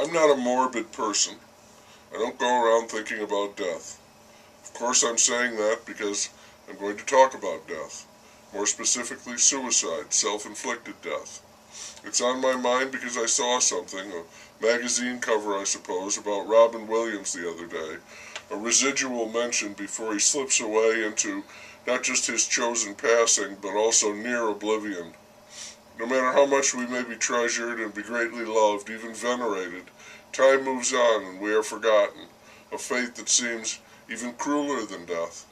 I'm not a morbid person. I don't go around thinking about death. Of course I'm saying that because I'm going to talk about death. More specifically, suicide, self-inflicted death. It's on my mind because I saw something, a magazine cover I suppose, about Robin Williams the other day. A residual mention before he slips away into not just his chosen passing, but also near oblivion. No matter how much we may be treasured and be greatly loved, even venerated, time moves on and we are forgotten, a fate that seems even crueler than death.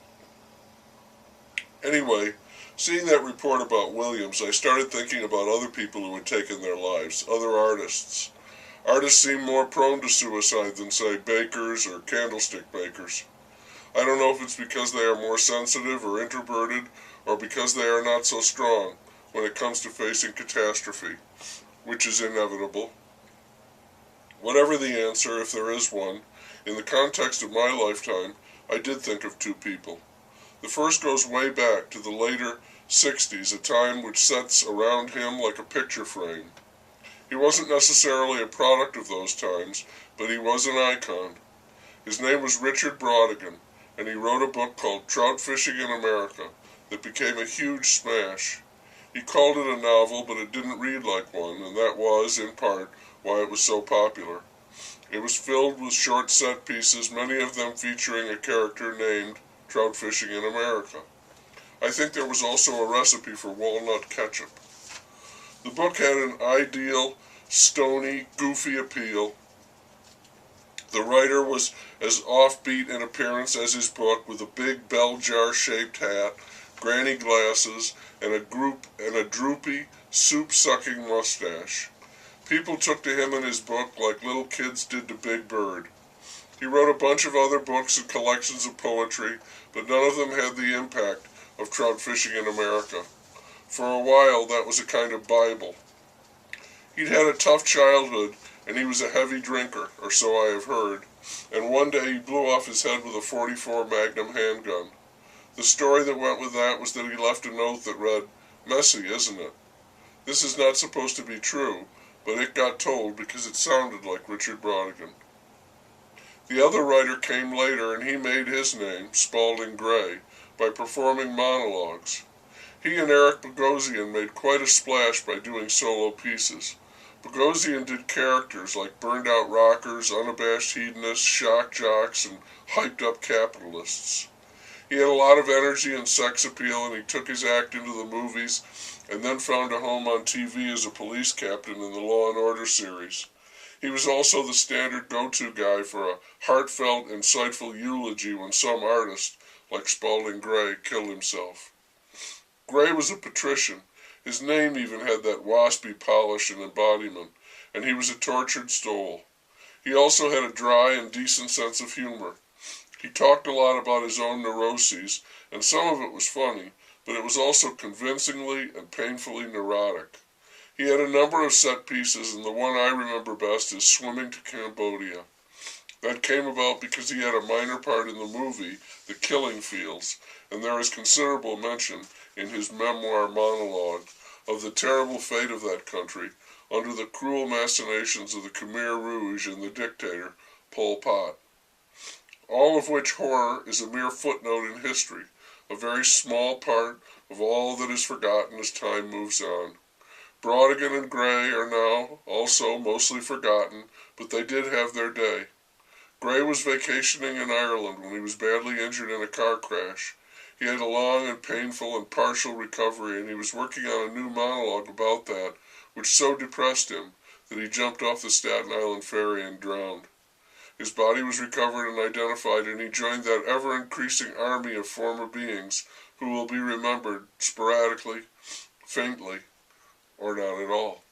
Anyway, seeing that report about Williams, I started thinking about other people who had taken their lives, other artists. Artists seem more prone to suicide than, say, bakers or candlestick makers. I don't know if it's because they are more sensitive or introverted, or because they are not so strong when it comes to facing catastrophe, which is inevitable. Whatever the answer, if there is one, in the context of my lifetime, I did think of two people. The first goes way back to the later 60s, a time which sets around him like a picture frame. He wasn't necessarily a product of those times, but he was an icon. His name was Richard Brautigan, and he wrote a book called Trout Fishing in America that became a huge smash. He called it a novel, but it didn't read like one, and that was, in part, why it was so popular. It was filled with short set pieces, many of them featuring a character named Trout Fishing in America. I think there was also a recipe for walnut ketchup. The book had an ideal, stony, goofy appeal. The writer was as offbeat in appearance as his book, with a big bell jar-shaped hat, granny glasses, and a droopy, soup-sucking mustache. People took to him and his book like little kids did to Big Bird. He wrote a bunch of other books and collections of poetry, but none of them had the impact of Trout Fishing in America. For a while, that was a kind of Bible. He'd had a tough childhood, and he was a heavy drinker, or so I have heard, and one day he blew off his head with a .44 Magnum handgun. The story that went with that was that he left a note that read, "Messy, isn't it?" This is not supposed to be true, but it got told because it sounded like Richard Brautigan. The other writer came later, and he made his name, Spaulding Gray, by performing monologues. He and Eric Bogosian made quite a splash by doing solo pieces. Bogosian did characters like burned-out rockers, unabashed hedonists, shock jocks, and hyped-up capitalists. He had a lot of energy and sex appeal, and he took his act into the movies and then found a home on TV as a police captain in the Law and Order series. He was also the standard go-to guy for a heartfelt, insightful eulogy when some artist, like Spaulding Gray, killed himself. Gray was a patrician. His name even had that waspy polish and embodiment, and he was a tortured soul. He also had a dry and decent sense of humor. He talked a lot about his own neuroses, and some of it was funny, but it was also convincingly and painfully neurotic. He had a number of set pieces, and the one I remember best is Swimming to Cambodia. That came about because he had a minor part in the movie The Killing Fields, and there is considerable mention in his memoir monologue of the terrible fate of that country under the cruel machinations of the Khmer Rouge and the dictator, Pol Pot. All of which horror is a mere footnote in history, a very small part of all that is forgotten as time moves on. Brautigan and Gray are now also mostly forgotten, but they did have their day. Gray was vacationing in Ireland when he was badly injured in a car crash. He had a long and painful and partial recovery, and he was working on a new monologue about that, which so depressed him that he jumped off the Staten Island ferry and drowned. His body was recovered and identified, and he joined that ever-increasing army of former beings who will be remembered sporadically, faintly, or not at all.